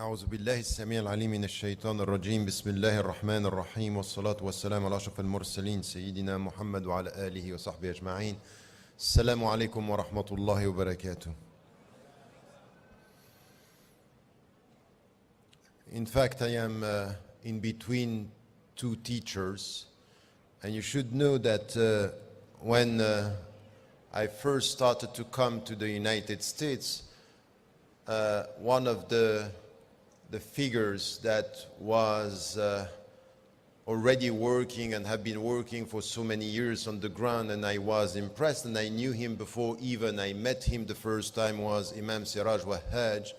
أعوذ بالله السميع العليم من الشيطان الرجيم بسم الله الرحمن الرحيم والصلاة والسلام على أشرف المرسلين سيدنا محمد وعلى آله وصحبه أجمعين. السلام عليكم ورحمة الله وبركاته. In fact, I am in between two teachers, and you should know that when I first started to come to the United States, one of the figures that was already working and have been working for so many years on the ground, and I was impressed, and I knew him before even I met him the first time, was Imam Siraj Wahhaj.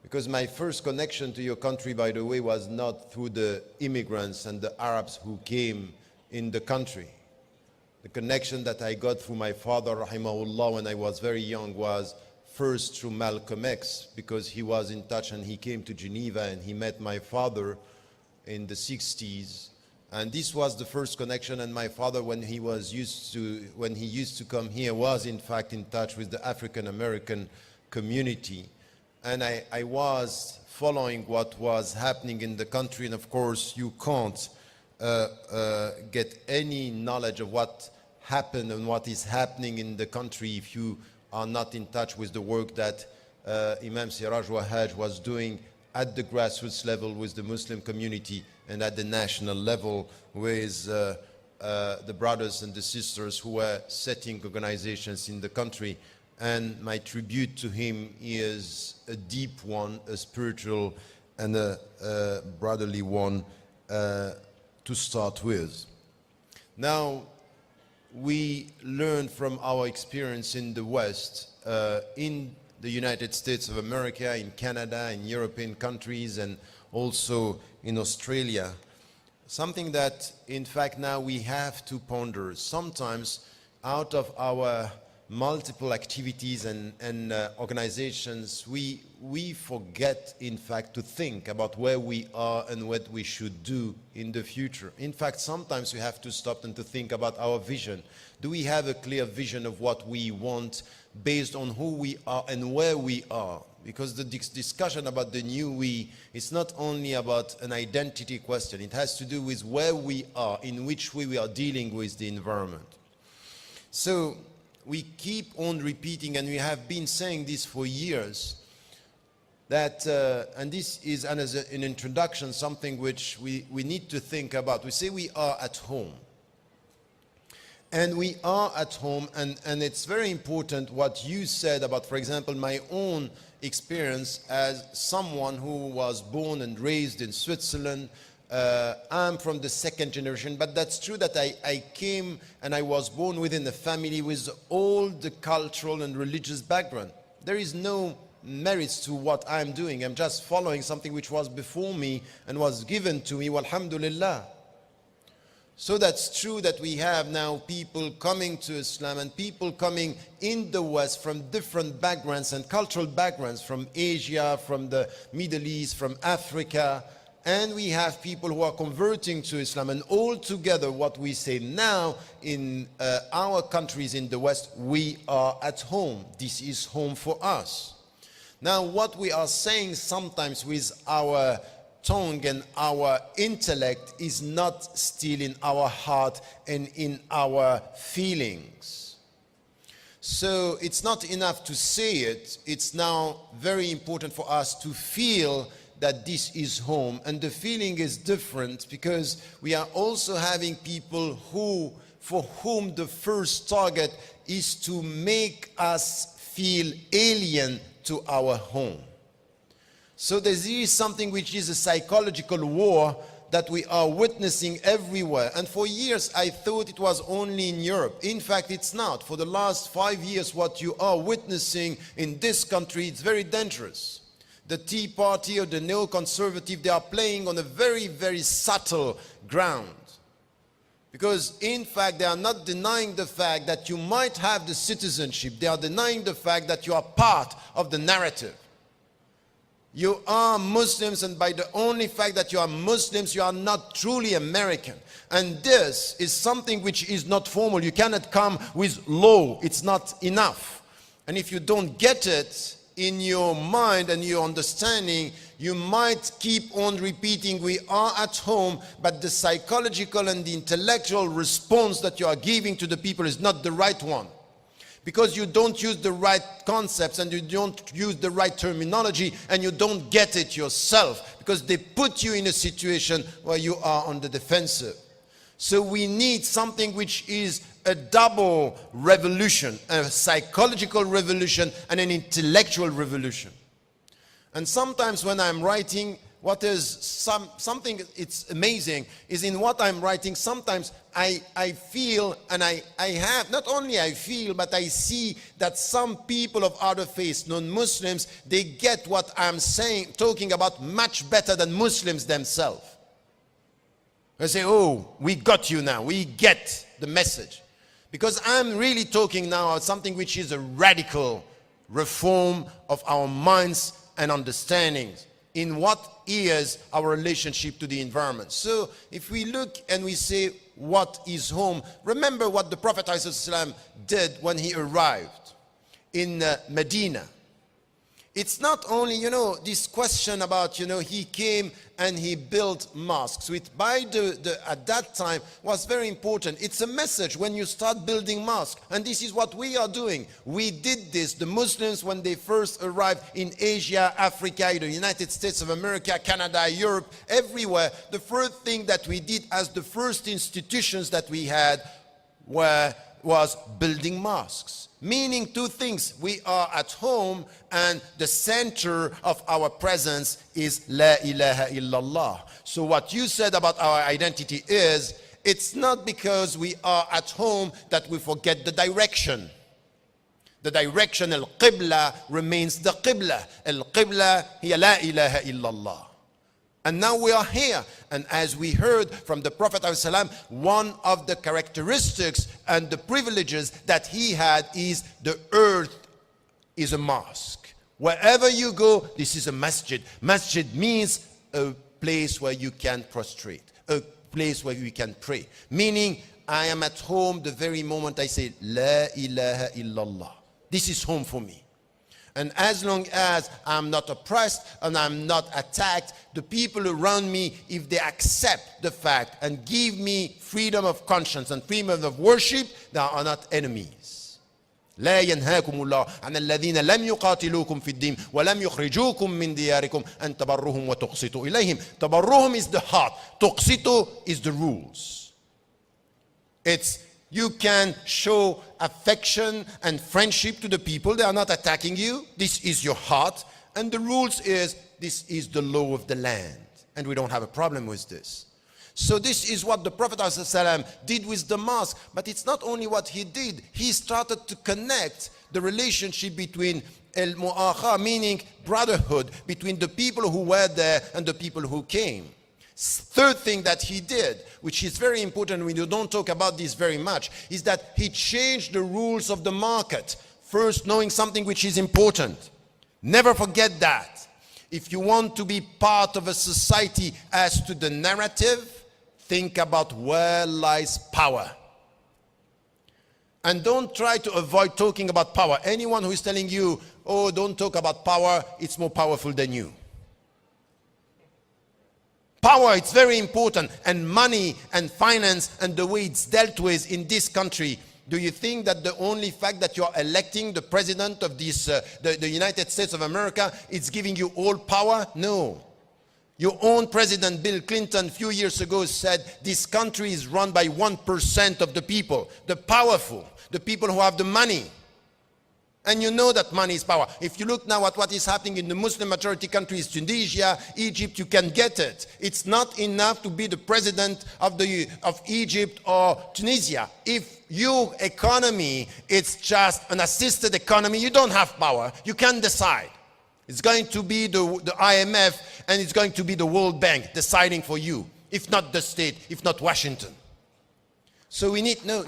Because my first connection to your country, by the way, was not through the immigrants and the Arabs who came in the country. The connection that I got through my father, rahimahullah, when I was very young was first through Malcolm X, because he was in touch and he came to Geneva and he met my father in the 60s. And this was the first connection, and my father, when he used to come here, was in fact in touch with the African American community. And I was following what was happening in the country, and of course you can't get any knowledge of what happened and what is happening in the country if you are not in touch with the work that Imam Siraj Wahhaj was doing at the grassroots level with the Muslim community and at the national level with the brothers and the sisters who were setting organizations in the country. And my tribute to him is a deep one, a spiritual and a brotherly one to start with. Now, we learn from our experience in the West, in the United States of America, in Canada, in European countries, and also in Australia, something that in fact now we have to ponder. Sometimes out of our multiple activities and organizations, we forget in fact to think about where we are and what we should do in the future. In fact, sometimes we have to stop and to think about our vision. Do we have a clear vision of what we want based on who we are and where we are? Because the discussion about the new we is not only about an identity question. It has to do with where we are, in which way we are dealing with the environment. So we keep on repeating, and we have been saying this for years, that, and this is as an introduction, something which we need to think about. We say we are at home. And we are at home, and it's very important what you said about, for example, my own experience as someone who was born and raised in Switzerland. I'm from the second generation, but that's true that I came and I was born within a family with all the cultural and religious background. There is no merits to what I'm doing. I'm just following something which was before me and was given to me, walhamdulillah. So that's true that we have now people coming to Islam and people coming in the West from different backgrounds and cultural backgrounds, from Asia, from the Middle East, from Africa. And we have people who are converting to Islam, and all together what we say now in our countries in the West, we are at home. This is home for us. Now what we are saying sometimes with our tongue and our intellect is not still in our heart and in our feelings. So it's not enough to say it. It's now very important for us to feel that this is home, and the feeling is different because we are also having people for whom the first target is to make us feel alien to our home. So there is something which is a psychological war that we are witnessing everywhere, and for years I thought it was only in Europe. In fact, it's not. For the last 5 years, what you are witnessing in this country, it's very dangerous. The Tea Party or the neoconservative, they are playing on a very, very subtle ground. Because in fact, they are not denying the fact that you might have the citizenship. They are denying the fact that you are part of the narrative. You are Muslims, and by the only fact that you are Muslims, you are not truly American. And this is something which is not formal. You cannot come with law. It's not enough. And if you don't get it, in your mind and your understanding, you might keep on repeating, we are at home, but the psychological and the intellectual response that you are giving to the people is not the right one. Because you don't use the right concepts and you don't use the right terminology and you don't get it yourself, because they put you in a situation where you are on the defensive. So we need something which is a double revolution, a psychological revolution and an intellectual revolution. And sometimes when I'm writing, what is something it's amazing is in what I'm writing, sometimes I feel, and I have, not only I feel, but I see that some people of other faiths, non-Muslims, they get what I'm saying, talking about much better than Muslims themselves. They say, oh, we got you now, we get the message. Because I'm really talking now about something which is a radical reform of our minds and understandings in what is our relationship to the environment. So if we look and we say, what is home? Remember what the Prophet ﷺ did when he arrived in Medina. It's not only, this question about, he came and he built mosques, which at that time was very important. It's a message when you start building mosques. And this is what we are doing. We did this, the Muslims, when they first arrived in Asia, Africa, the United States of America, Canada, Europe, everywhere. The first thing that we did as the first institutions that we had was building mosques. Meaning two things. We are at home and the center of our presence is La ilaha illallah. So what you said about our identity is, it's not because we are at home that we forget the direction. The direction, al-qibla, remains the qibla. Al-qibla hiya la ilaha illallah. And now we are here. And as we heard from the Prophet ﷺ, one of the characteristics and the privileges that he had is the earth is a mosque. Wherever you go, this is a masjid. Masjid means a place where you can prostrate, a place where you can pray. Meaning, I am at home the very moment I say, La ilaha illallah. This is home for me. And as long as I'm not oppressed and I'm not attacked, the people around me, if they accept the fact and give me freedom of conscience and freedom of worship, they are not enemies. لا ينهاكم الله عن الذين لم يقاتلوكم في الدين ولم يخرجوكم من دياركم أن تبروهم وتقسطوا إليهم. تبرهم is the heart. تقسطوا is the rules. It's you can show affection and friendship to the people. They are not attacking you. This is your heart. And the rules is, this is the law of the land. And we don't have a problem with this. So this is what the Prophet ﷺ did with the mosque. But it's not only what he did. He started to connect the relationship between al-mu'akha, meaning brotherhood, between the people who were there and the people who came. Third thing that he did, which is very important, we don't talk about this very much, is that he changed the rules of the market. First, knowing something which is important. Never forget that. If you want to be part of a society as to the narrative, think about where lies power. And don't try to avoid talking about power. Anyone who is telling you, oh, don't talk about power, it's more powerful than you. Power, it's very important, and money and finance and the way it's dealt with in this country. Do you think that the only fact that you're electing the president of this, the United States of America, it's giving you all power? No. Your own president, Bill Clinton, a few years ago said this country is run by 1% of the people, the powerful, the people who have the money. And you know that money is power. If you look now at what is happening in the Muslim majority countries, Tunisia, Egypt, you can get it. It's not enough to be the president of Egypt or Tunisia. If your economy, it's just an assisted economy, you don't have power. You can decide. It's going to be the IMF and it's going to be the World Bank deciding for you. If not the state, if not Washington. So we need, no.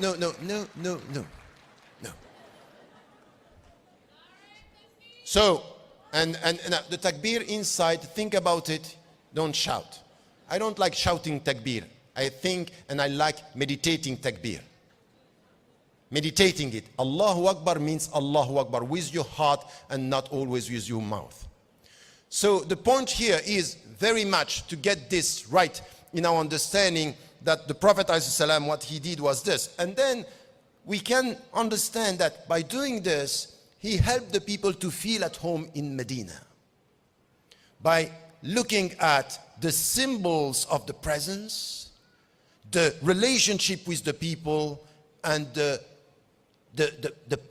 So, and the takbir inside, think about it, don't shout. I don't like shouting takbir. I think and I like meditating takbir. meditating it. Allahu Akbar means Allahu Akbar with your heart and not always with your mouth. So the point here is very much to get this right in our understanding that the Prophet ﷺ, what he did was this. And then we can understand that by doing this, he helped the people to feel at home in Medina. By looking at the symbols of the presence, the relationship with the people, and the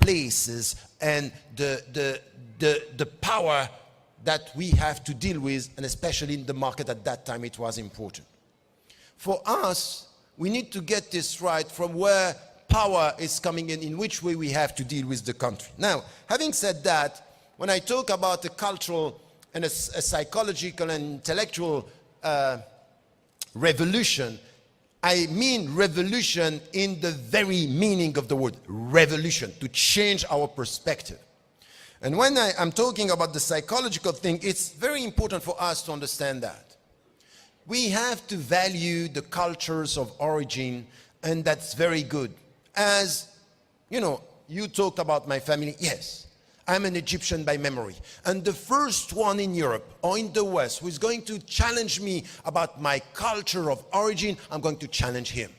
places, and the power that we have to deal with, and especially in the market at that time, it was important. For us, we need to get this right from where power is coming in which way we have to deal with the country. Now, having said that, when I talk about a cultural and a psychological and intellectual revolution, I mean revolution in the very meaning of the word, revolution, to change our perspective. And when I'm talking about the psychological thing, it's very important for us to understand that. We have to value the cultures of origin, and that's very good. As, you know, you talked about my family. Yes, I'm an Egyptian by memory. And the first one in Europe or in the West who is going to challenge me about my culture of origin, I'm going to challenge him.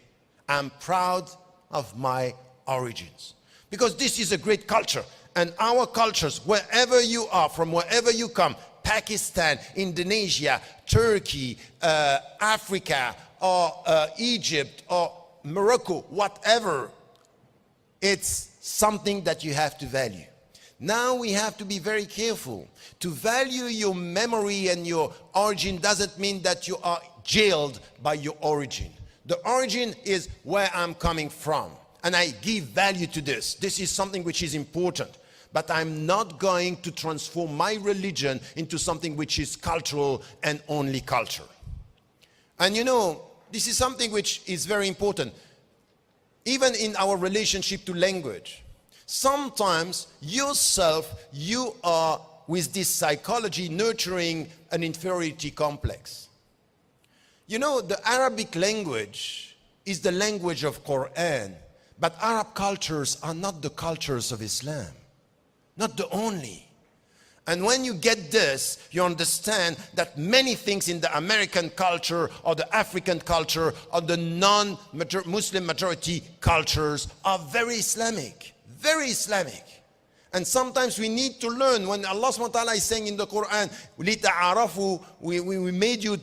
I'm proud of my origins. Because this is a great culture. And our cultures, wherever you are, from wherever you come, Pakistan, Indonesia, Turkey, Africa, or Egypt, or Morocco, whatever, it's something that you have to value. Now we have to be very careful. To value your memory and your origin doesn't mean that you are jailed by your origin. The origin is where I'm coming from, and I give value to this. This is something which is important. But I'm not going to transform my religion into something which is cultural and only culture. And you know, this is something which is very important. Even in our relationship to language. Sometimes yourself, you are with this psychology nurturing an inferiority complex. You know, the Arabic language is the language of Quran, but Arab cultures are not the cultures of Islam. Not the only. And when you get this, you understand that many things in the American culture or the African culture or the non-Muslim majority cultures are very Islamic. Very Islamic. And sometimes we need to learn. When Allah subhanahu wa ta'ala is saying in the Quran, لِتَعَارَفُوا, we made you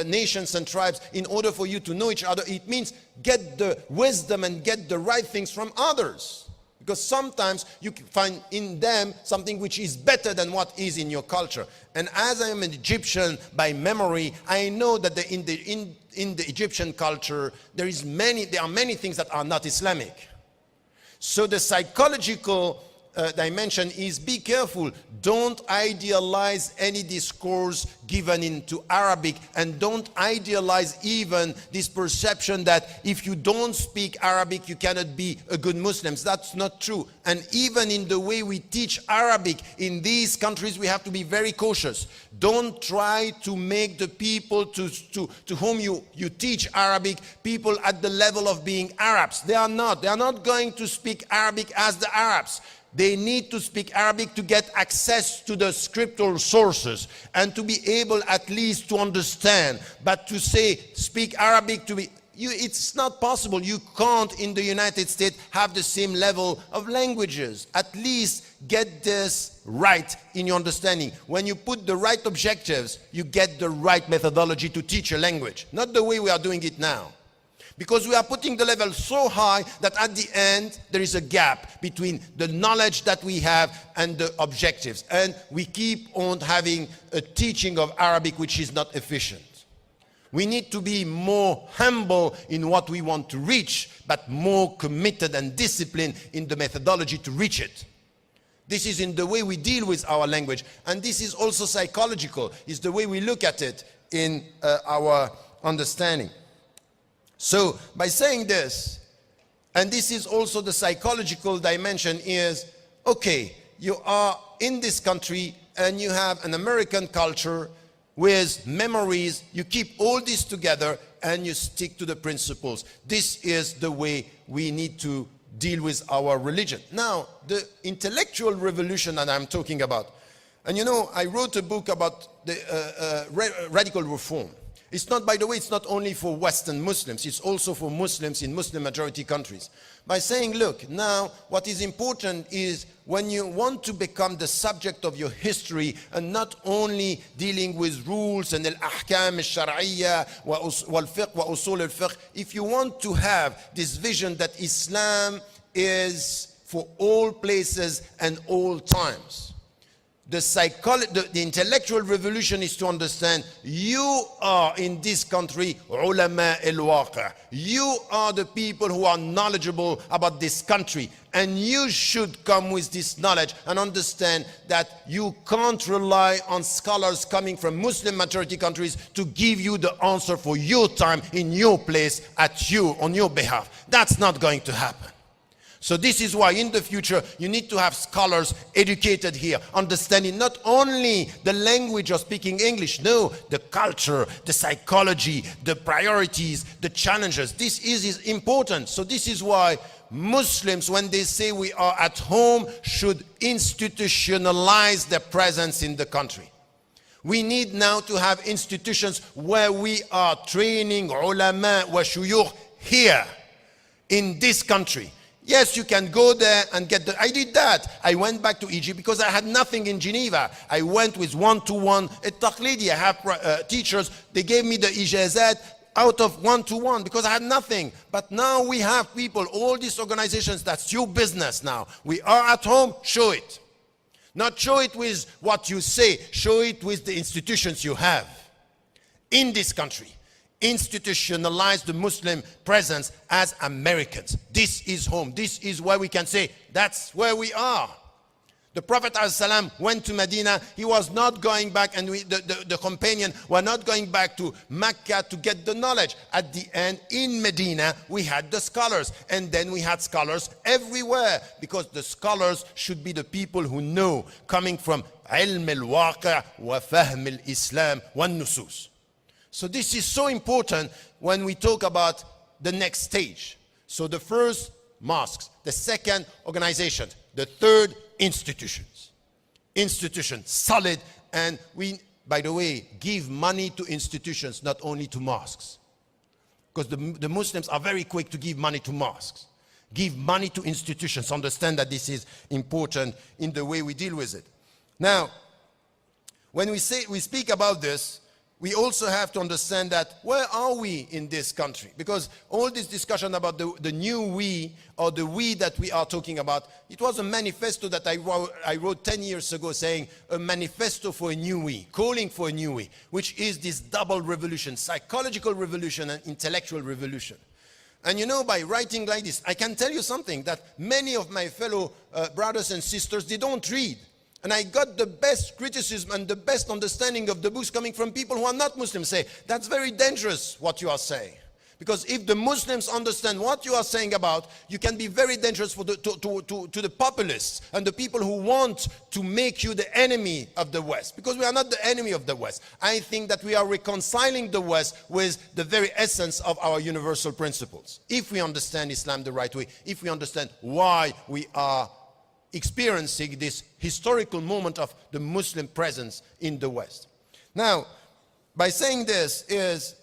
nations and tribes in order for you to know each other. It means get the wisdom and get the right things from others. Because sometimes you find in them something which is better than what is in your culture. And as I am an Egyptian by memory, I know that in the Egyptian culture, there are many things that are not Islamic. So the psychological dimension is be careful. Don't idealize any discourse given into Arabic, and don't idealize even this perception that if you don't speak Arabic, you cannot be a good Muslim. That's not true. And even in the way we teach Arabic in these countries, we have to be very cautious. Don't try to make the people to whom you teach Arabic people at the level of being Arabs. They are not. They are not going to speak Arabic as the Arabs. They need to speak Arabic to get access to the scriptural sources and to be able at least to understand. But to say speak Arabic it's not possible. You can't in the United States have the same level of languages. At least get this right in your understanding. When you put the right objectives, you get the right methodology to teach a language. Not the way we are doing it now. Because we are putting the level so high that at the end there is a gap between the knowledge that we have and the objectives. And we keep on having a teaching of Arabic which is not efficient. We need to be more humble in what we want to reach, but more committed and disciplined in the methodology to reach it. This is in the way we deal with our language. And this is also psychological. It's the way we look at it in our understanding. So by saying this, and this is also the psychological dimension, is, okay, you are in this country and you have an American culture with memories, you keep all this together and you stick to the principles. This is the way we need to deal with our religion. Now, the intellectual revolution that I'm talking about, and you know, I wrote a book about the radical reform. It's not, by the way, it's not only for Western Muslims, it's also for Muslims in Muslim majority countries. By saying, look, now what is important is when you want to become the subject of your history and not only dealing with rules and al-ahkam al-shar'iyya wal-fiqh wa usul al-fiqh, if you want to have this vision that Islam is for all places and all times, the intellectual revolution is to understand you are in this country ulama al-waqi'. You are the people who are knowledgeable about this country, and you should come with this knowledge and understand that you can't rely on scholars coming from Muslim majority countries to give you the answer for your time, in your place, at you, on your behalf. That's not going to happen. So this is why in the future you need to have scholars educated here, understanding not only the language of speaking English, no, the culture, the psychology, the priorities, the challenges. This is important. So this is why Muslims, when they say we are at home, should institutionalize their presence in the country. We need now to have institutions where we are training ulama wa shuyukh here in this country. Yes, you can go there and get the... I did that. I went back to Egypt because I had nothing in Geneva. I went with one-to-one at Taqlidi. I have teachers. They gave me the ijazat out of one-to-one because I had nothing. But now we have people, all these organizations, that's your business now. We are at home, show it. Not show it with what you say, show it with the institutions you have in this country. Institutionalize the Muslim presence as Americans. This is home. This is where we can say, that's where we are. The Prophet ﷺ went to Medina. He was not going back, and the companion were not going back to Mecca to get the knowledge. At the end, in Medina, we had the scholars. And then we had scholars everywhere, because the scholars should be the people who know, coming from ilm al-waqi' wa fahm al-islam wa nusus. So this is so important when we talk about the next stage. So the first, mosques. The second, organization. The third, institutions. Institutions, solid. And we, by the way, give money to institutions, not only to mosques. Because the Muslims are very quick to give money to mosques. Give money to institutions. Understand that this is important in the way we deal with it. Now, when we speak about this, we also have to understand that where are we in this country? Because all this discussion about the new we, or the we that we are talking about, it was a manifesto that I wrote 10 years ago, saying a manifesto for a new we, calling for a new we, which is this double revolution, psychological revolution and intellectual revolution. And you know, by writing like this, I can tell you something, that many of my fellow brothers and sisters, they don't read. And I got the best criticism and the best understanding of the books coming from people who are not Muslims. Say, that's very dangerous what you are saying. Because if the Muslims understand what you are saying about, you can be very dangerous for to the populists and the people who want to make you the enemy of the West. Because we are not the enemy of the West. I think that we are reconciling the West with the very essence of our universal principles. If we understand Islam the right way, if we understand why we are experiencing this historical moment of the Muslim presence in the West. Now, by saying this is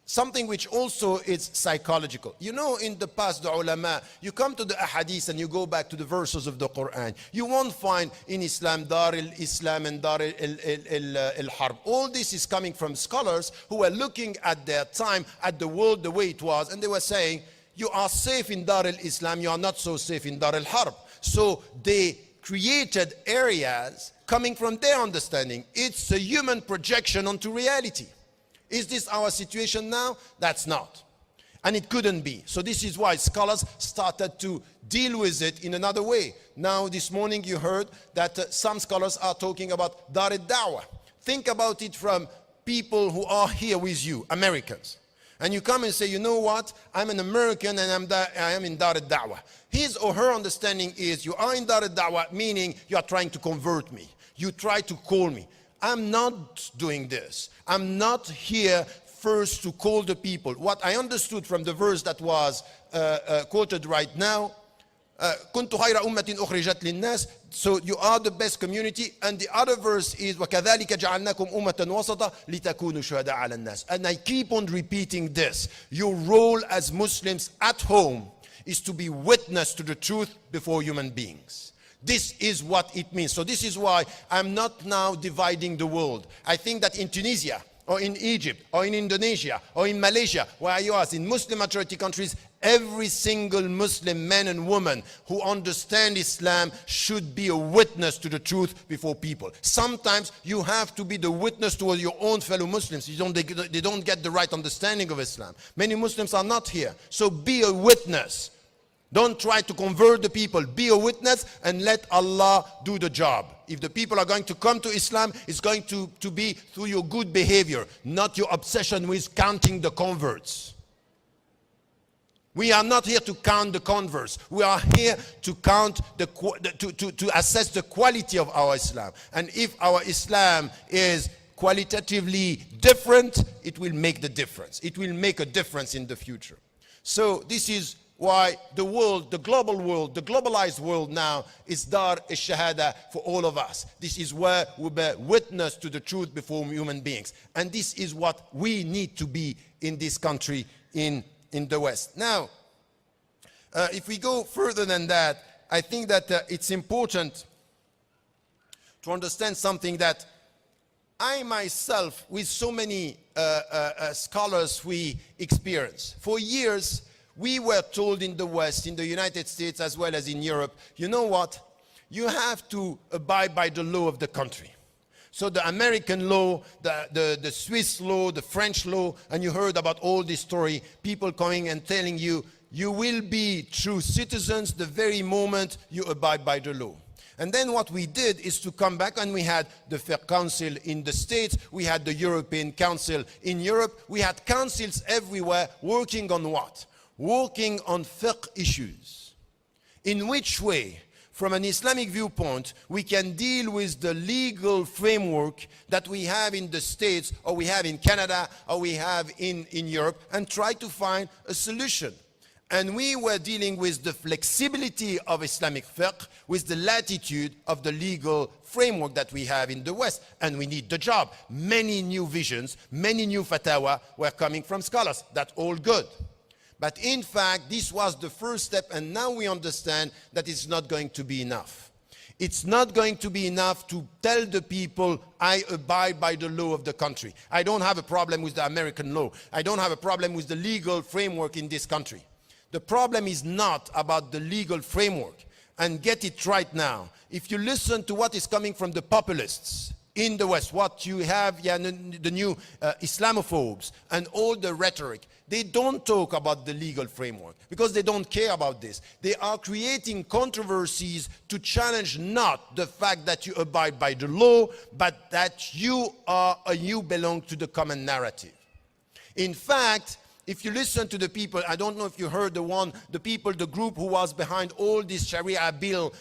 something which also is psychological. You know, in the past, the ulama, you come to the ahadith and you go back to the verses of the Quran. You won't find in Islam, Dar al-Islam and Dar al-Harb. All this is coming from scholars who were looking at their time, at the world the way it was, and they were saying, you are safe in Dar al-Islam, you are not so safe in Dar al-Harb. So they created areas coming from their understanding. It's a human projection onto reality. Is this our situation now? That's not. And it couldn't be. So this is why scholars started to deal with it in another way. Now this morning you heard that some scholars are talking about Dar al-Dawah. Think about it from people who are here with you, Americans. And you come and say, you know what, I'm an American and I am in Dar al-Dawah. His or her understanding is you are in Dar al-Dawah, meaning you are trying to convert me. You try to call me. I'm not doing this. I'm not here first to call the people. What I understood from the verse that was quoted right now كنت خير أمة أخرجت للناس. So you are the best community. And the other verse is وكذلك جعلناكم أمة وسطا لتكونوا شهداء على الناس. And I keep on repeating this. Your role as Muslims at home is to be witness to the truth before human beings. This is what it means. So this is why I'm not now dividing the world. I think that in Tunisia, or in Egypt, or in Indonesia, or in Malaysia, where you are, in Muslim majority countries, every single Muslim man and woman who understand Islam should be a witness to the truth before people. Sometimes you have to be the witness to your own fellow Muslims. They don't get the right understanding of Islam. Many Muslims are not here. So be a witness. Don't try to convert the people. Be a witness and let Allah do the job. If the people are going to come to Islam, it's going to be through your good behavior, not your obsession with counting the converts. We are not here to count the converts. We are here to count to assess the quality of our Islam. And if our Islam is qualitatively different, it will make the difference. It will make a difference in the future. So this is why the world, the global world, the globalized world now is Dar al-Shahada for all of us. This is where we bear witness to the truth before human beings. And this is what we need to be in this country, in the West. Now, if we go further than that, I think that it's important to understand something that I myself, with so many scholars we experience. For years, we were told in the West, in the United States as well as in Europe, you know what? You have to abide by the law of the country. So the American law, the Swiss law, the French law, and you heard about all this story, people coming and telling you, you will be true citizens the very moment you abide by the law. And then what we did is to come back, and we had the Fiqh Council in the States, we had the European Council in Europe, we had councils everywhere working on what? Working on fiqh issues. In which way, from an Islamic viewpoint, we can deal with the legal framework that we have in the States, or we have in Canada, or we have in Europe, and try to find a solution. And we were dealing with the flexibility of Islamic fiqh, with the latitude of the legal framework that we have in the West. And we need the job. Many new visions, many new fatwa were coming from scholars. That's all good. But in fact, this was the first step, and now we understand that it's not going to be enough. It's not going to be enough to tell the people, I abide by the law of the country. I don't have a problem with the American law. I don't have a problem with the legal framework in this country. The problem is not about the legal framework. And get it right now. If you listen to what is coming from the populists in the West, what you have, the new Islamophobes and all the rhetoric, they don't talk about the legal framework because they don't care about this. They are creating controversies to challenge not the fact that you abide by the law, but that you belong to the common narrative. In fact, if you listen to the people, I don't know if you heard the group who was behind all this Sharia bill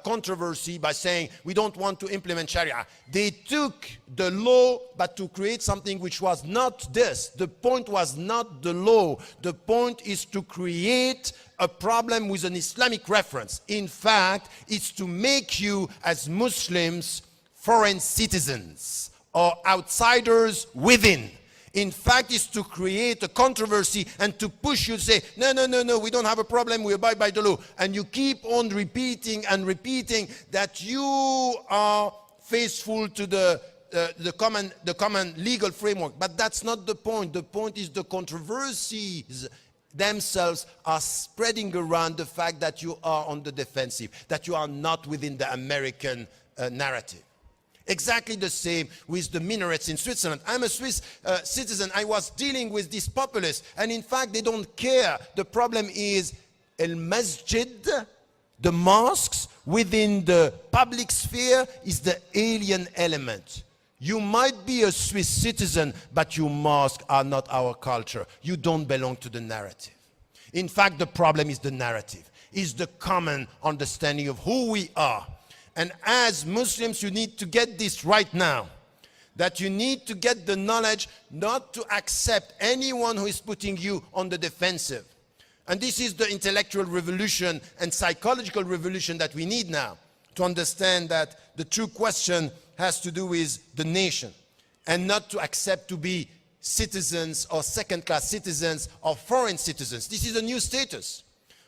controversy by saying we don't want to implement Sharia. They took the law, but to create something which was not this. The point was not the law. The point is to create a problem with an Islamic reference. In fact, it's to make you as Muslims foreign citizens or outsiders within. In fact, it's to create a controversy and to push you to say, no, we don't have a problem, we abide by the law. And you keep on repeating and repeating that you are faithful to the common legal framework. But that's not the point. The point is the controversies themselves are spreading around the fact that you are on the defensive, that you are not within the American narrative. Exactly the same with the minarets in Switzerland. I'm a Swiss citizen. I was dealing with these populists, and in fact, they don't care. The problem is al-masjid, the mosques within the public sphere, is the alien element. You might be a Swiss citizen, but your mosques are not our culture. You don't belong to the narrative. In fact, the problem is the narrative, is the common understanding of who we are. And as Muslims, you need to get this right now, that you need to get the knowledge not to accept anyone who is putting you on the defensive. And this is the intellectual revolution and psychological revolution that we need now to understand that the true question has to do with the nation and not to accept to be citizens or second-class citizens or foreign citizens. This is a new status.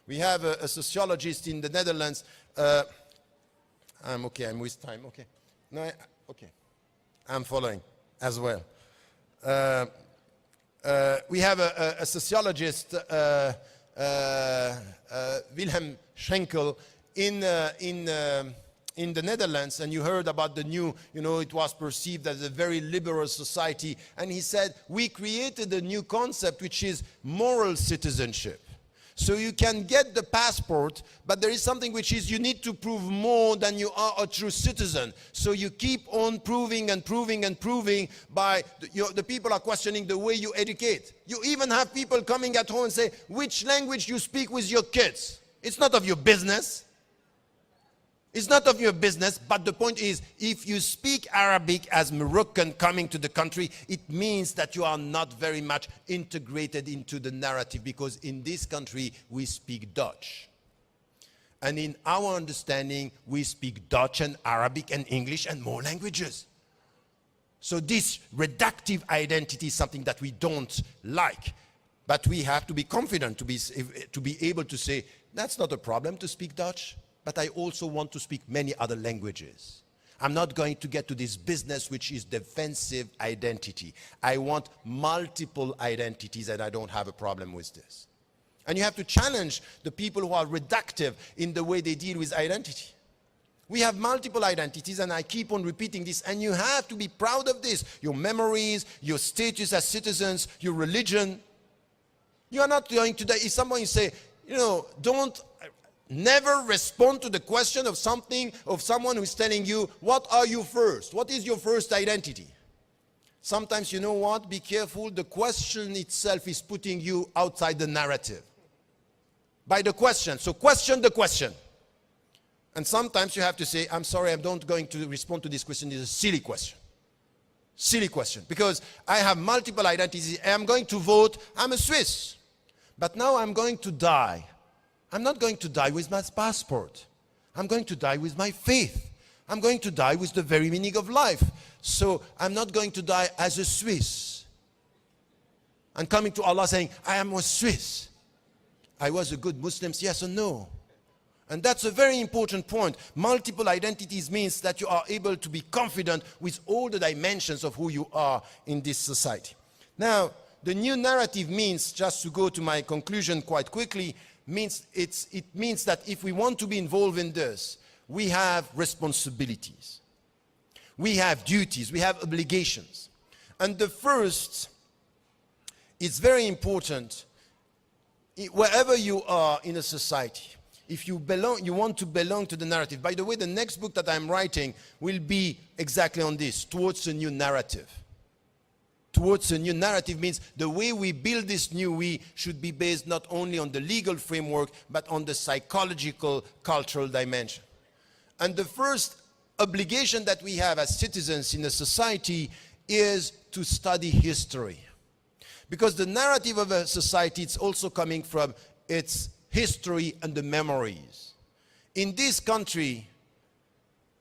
We have a sociologist in the Netherlands. I'm okay, I'm with time, okay. No, okay, I'm following as well. We have a sociologist, Wilhelm Schenkel, in the Netherlands, and you heard about the new, it was perceived as a very liberal society, and he said, we created a new concept which is moral citizenship. So you can get the passport, but there is something which is you need to prove more than you are a true citizen. So you keep on proving and proving and proving by, the people are questioning the way you educate. You even have people coming at home and say, which language you speak with your kids? It's not of your business. It's not of your business, but the point is, if you speak Arabic as Moroccan coming to the country, it means that you are not very much integrated into the narrative, because in this country, we speak Dutch. And in our understanding, we speak Dutch and Arabic and English and more languages. So this reductive identity is something that we don't like. But we have to be confident to be able to say, that's not a problem to speak Dutch. But I also want to speak many other languages. I'm not going to get to this business which is defensive identity. I want multiple identities, and I don't have a problem with this. And you have to challenge the people who are reductive in the way they deal with identity. We have multiple identities, and I keep on repeating this, and you have to be proud of this. Your memories, your status as citizens, your religion. You are not going to die. If someone say, never respond to the question of someone who is telling you, what are you first? What is your first identity? Sometimes, you know what? Be careful. The question itself is putting you outside the narrative. By the question. So question the question. And sometimes you have to say, I'm sorry, I'm not going to respond to this question. It's a silly question. Silly question. Because I have multiple identities. I'm going to vote. I'm a Swiss. But now I'm going to die. I'm not going to die with my passport. I'm going to die with my faith. I'm going to die with the very meaning of life. So I'm not going to die as a Swiss. And coming to Allah saying, I am a Swiss. I was a good Muslim, yes or no? And that's a very important point. Multiple identities means that you are able to be confident with all the dimensions of who you are in this society. Now, the new narrative means, just to go to my conclusion quite quickly, it means that if we want to be involved in this, we have responsibilities. We have duties, we have obligations. And the first, it's very important, wherever you are in a society, if you want to belong to the narrative. By the way, the next book that I'm writing will be exactly on this, towards a new narrative. Towards a new narrative means the way we build this new we should be based not only on the legal framework, but on the psychological, cultural dimension. And the first obligation that we have as citizens in a society is to study history. Because the narrative of a society is also coming from its history and the memories. In this country,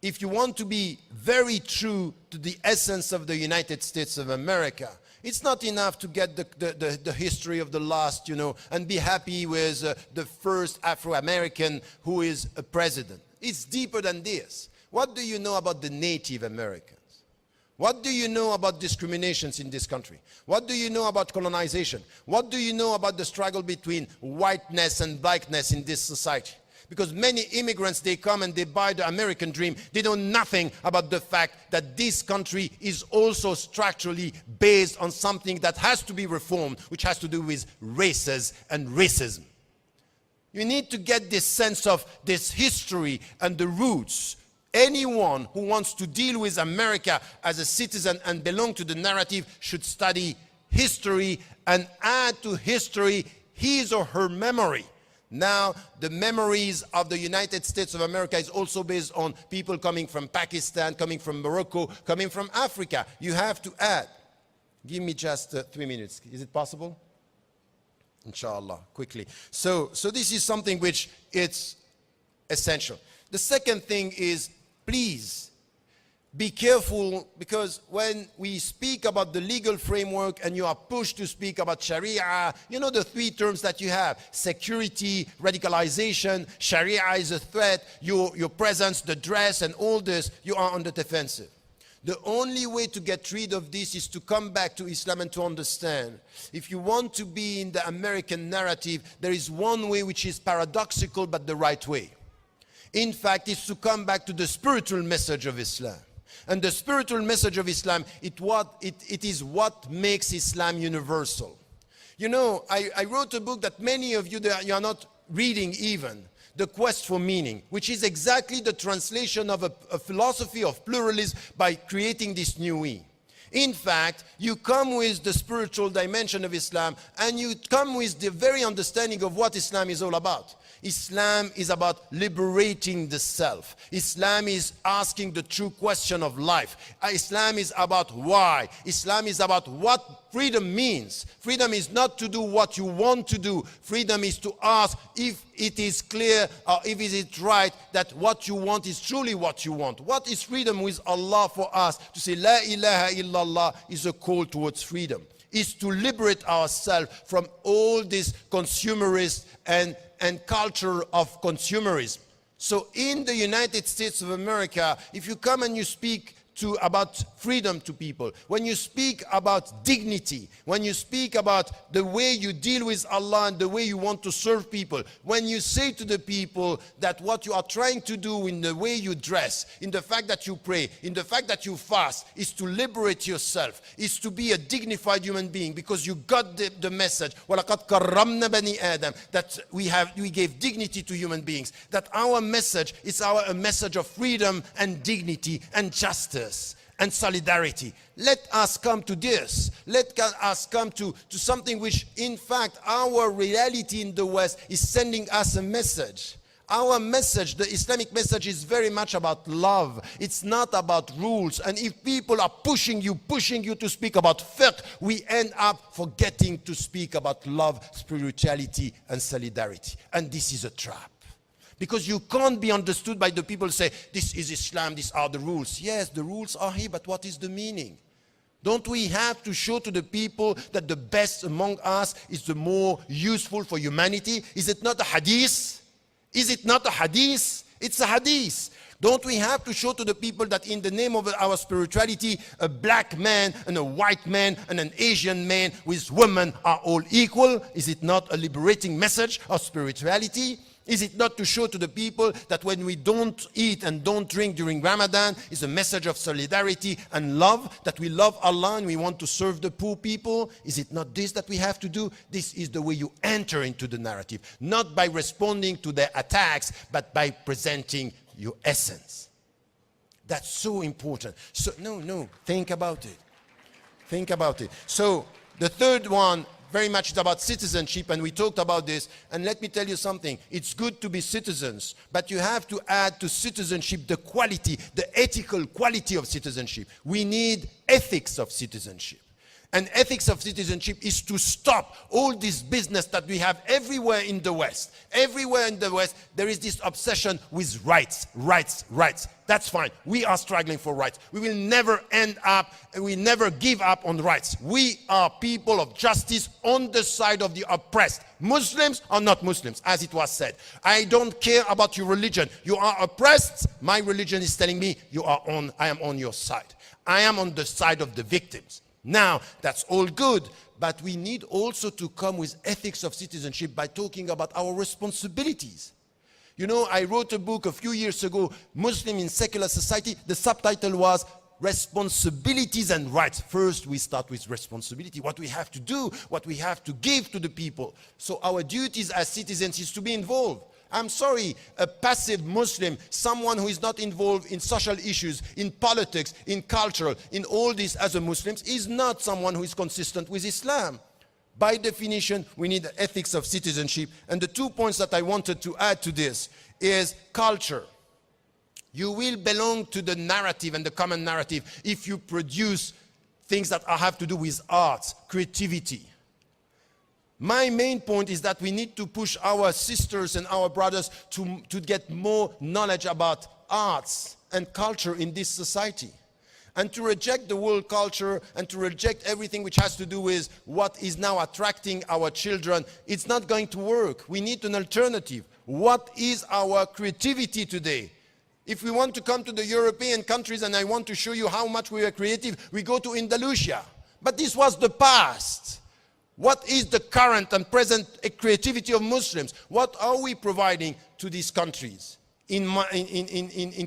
if you want to be very true to the essence of the United States of America, it's not enough to get the history of the last, and be happy with the first Afro-American who is a president. It's deeper than this. What do you know about the Native Americans? What do you know about discriminations in this country? What do you know about colonization? What do you know about the struggle between whiteness and blackness in this society? Because many immigrants, they come and they buy the American dream. They know nothing about the fact that this country is also structurally based on something that has to be reformed, which has to do with races and racism. You need to get this sense of this history and the roots. Anyone who wants to deal with America as a citizen and belong to the narrative should study history and add to history his or her memory. Now, the memories of the United States of America is also based on people coming from Pakistan, coming from Morocco, coming from Africa. You have to add. Give me just 3 minutes. Is it possible? inshallah, quickly. So this is something which it's essential. The second thing is, please be careful, because when we speak about the legal framework and you are pushed to speak about Sharia, you know the three terms that you have: security, radicalization, Sharia is a threat, your presence, the dress and all this, you are on the defensive. The only way to get rid of this is to come back to Islam and to understand. If you want to be in the American narrative, there is one way which is paradoxical but the right way. In fact, it's to come back to the spiritual message of Islam. And the spiritual message of Islam, it is what makes Islam universal. You know, I wrote a book that many of you are not reading even, The Quest for Meaning, which is exactly the translation of a philosophy of pluralism by creating this new we. In fact, you come with the spiritual dimension of Islam, and you come with the very understanding of what Islam is all about. Islam is about liberating the self. Islam is asking the true question of life. Islam is about why. Islam is about what freedom means. Freedom is not to do what you want to do. Freedom is to ask if it is clear or if it is right that what you want is truly what you want. What is freedom with Allah for us? To say La ilaha illallah is a call towards freedom. Is to liberate ourselves from all this consumerist and culture of consumerism. So in the United States of America, if you come and you speak about freedom to people, when you speak about dignity, when you speak about the way you deal with Allah and the way you want to serve people, when you say to the people that what you are trying to do in the way you dress, in the fact that you pray, in the fact that you fast, is to liberate yourself, is to be a dignified human being, because you got the message, وَلَقَدْ كَرَّمْنَا بَنِي آدَمَ, that we gave dignity to human beings, that our message is a message of freedom and dignity and justice and solidarity. Let us come to this. Let us come to something which, in fact, our reality in the West is sending us a message. Our message, the Islamic message, is very much about love. It's not about rules. And if people are pushing you to speak about fiqh, we end up forgetting to speak about love, spirituality, and solidarity. And this is a trap. Because you can't be understood by the people who say, this is Islam, these are the rules. Yes, the rules are here, but what is the meaning? Don't we have to show to the people that the best among us is the more useful for humanity? Is it not a hadith? Is it not a hadith? It's a hadith. Don't we have to show to the people that in the name of our spirituality, a black man and a white man and an Asian man with women are all equal? Is it not a liberating message of spirituality? Is it not to show to the people that when we don't eat and don't drink during Ramadan is a message of solidarity and love, that we love Allah and we want to serve the poor people? Is it not this that we have to do? This is the way you enter into the narrative, not by responding to their attacks, but by presenting your essence. That's so important. So, no, think about it. Think about it. So, the third one, very much it's about citizenship, and we talked about this. And let me tell you something. It's good to be citizens, but you have to add to citizenship the quality, the ethical quality of citizenship. We need ethics of citizenship. And ethics of citizenship is to stop all this business that we have everywhere in the West. Everywhere in the West, there is this obsession with rights, rights, rights. That's fine. We are struggling for rights. We will never end up, and we never give up on rights. We are people of justice on the side of the oppressed. Muslims or not Muslims, as it was said. I don't care about your religion. You are oppressed. My religion is telling me I am on your side. I am on the side of the victims. Now, that's all good, but we need also to come with ethics of citizenship by talking about our responsibilities. You know, I wrote a book a few years ago, Muslim in Secular Society. The subtitle was Responsibilities and Rights. First, we start with responsibility, what we have to do, what we have to give to the people. So our duties as citizens is to be involved. I'm sorry, a passive Muslim, someone who is not involved in social issues, in politics, in culture, in all this as a Muslim, is not someone who is consistent with Islam. By definition, we need the ethics of citizenship. And the 2 points that I wanted to add to this is culture. You will belong to the narrative and the common narrative if you produce things that have to do with arts, creativity. My main point is that we need to push our sisters and our brothers to get more knowledge about arts and culture in this society. And to reject the world culture and to reject everything which has to do with what is now attracting our children, it's not going to work. We need an alternative. What is our creativity today? If we want to come to the European countries and I want to show you how much we are creative, we go to Andalusia. But this was the past. What is the current and present creativity of Muslims? What are we providing to these countries in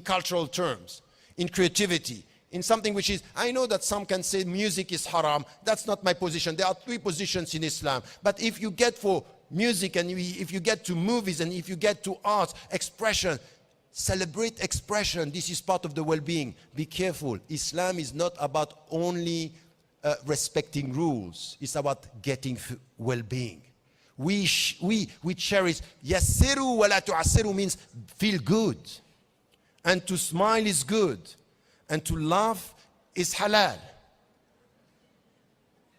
cultural terms, in creativity? In something which is, I know that some can say music is haram. That's not my position. There are 3 positions in Islam. But if you get for music and if you get to movies and if you get to art, expression, celebrate expression. This is part of the well-being. Be careful. Islam is not about only respecting rules. It's about getting well-being. We cherish. Yassiru wa la tu'assiru means feel good. And to smile is good. And to laugh is halal.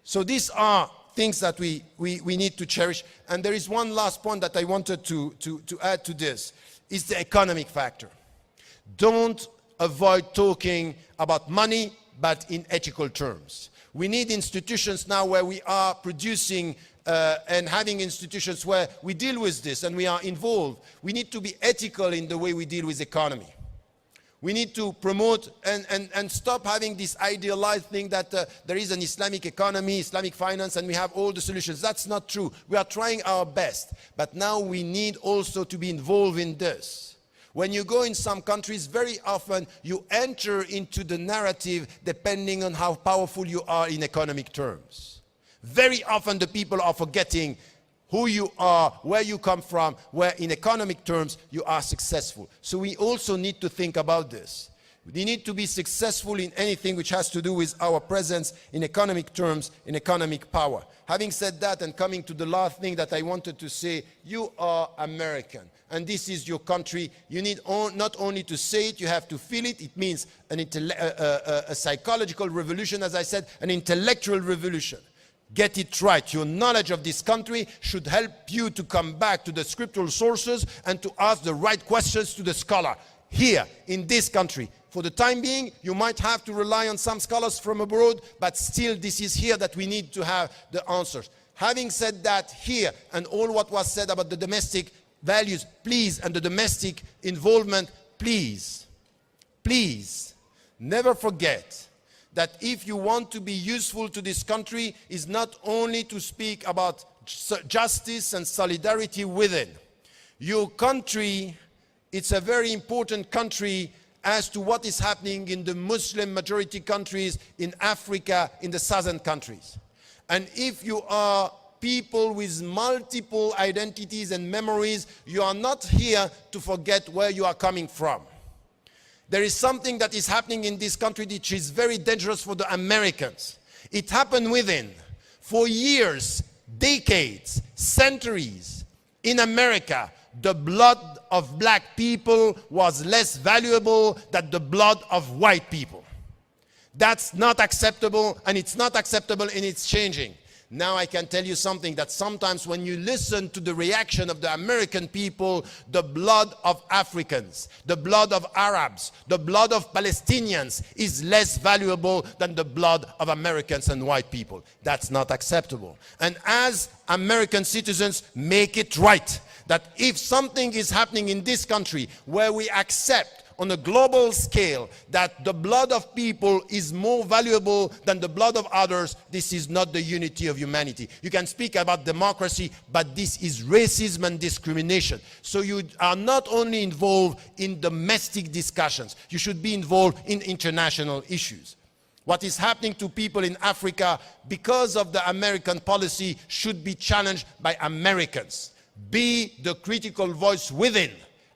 So these are things that we need to cherish. And there is one last point that I wanted to add to this, is the economic factor. Don't avoid talking about money, but in ethical terms. We need institutions now where we are producing and having institutions where we deal with this and we are involved. We need to be ethical in the way we deal with economy. We need to promote and stop having this idealized thing that there is an Islamic economy, Islamic finance, and we have all the solutions. That's not true. We are trying our best. But now we need also to be involved in this. When you go in some countries, very often you enter into the narrative depending on how powerful you are in economic terms. Very often the people are forgetting who you are, where you come from, where in economic terms you are successful. So we also need to think about this. We need to be successful in anything which has to do with our presence in economic terms, in economic power. Having said that, and coming to the last thing that I wanted to say, you are American. And this is your country. You need not only to say it, you have to feel it. It means a psychological revolution, as I said, an intellectual revolution. Get it right. Your knowledge of this country should help you to come back to the scriptural sources and to ask the right questions to the scholar here in this country. For the time being, you might have to rely on some scholars from abroad, but still this is here that we need to have the answers. Having said that, here and all what was said about the domestic values, please, and the domestic involvement, please, please, never forget that if you want to be useful to this country, is not only to speak about justice and solidarity within. Your country, it's a very important country as to what is happening in the Muslim majority countries in Africa, in the southern countries. And if you are people with multiple identities and memories, you are not here to forget where you are coming from. There is something that is happening in this country which is very dangerous for the Americans. It happened within, for years, decades, centuries. In America, the blood of black people was less valuable than the blood of white people. That's not acceptable, and it's not acceptable, and it's changing. Now I can tell you something, that sometimes when you listen to the reaction of the American people, the blood of Africans, the blood of Arabs, the blood of Palestinians is less valuable than the blood of Americans and white people. That's not acceptable. And as American citizens, make it right that if something is happening in this country where we accept on a global scale that the blood of people is more valuable than the blood of others, this is not the unity of humanity. You can speak about democracy, but this is racism and discrimination. So you are not only involved in domestic discussions, you should be involved in international issues. What is happening to people in Africa because of the American policy should be challenged by Americans. Be the critical voice within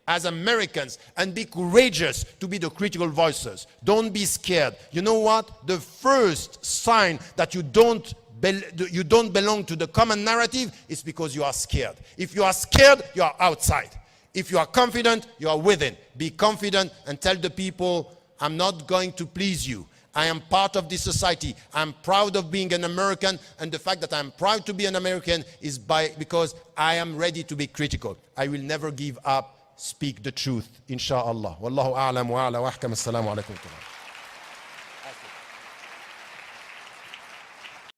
as Americans, and be courageous to be the critical voices. Don't be scared. You know what? The first sign that you don't belong to the common narrative is because you are scared. If you are scared, you are outside. If you are confident, you are within. Be confident and tell the people, I'm not going to please you. I am part of this society. I'm proud of being an American, and the fact that I'm proud to be an American is because I am ready to be critical. I will never give up. Speak the truth, inshallah. Wallahu a'lam wa a'la wa ahkam. Assalamu alaikum.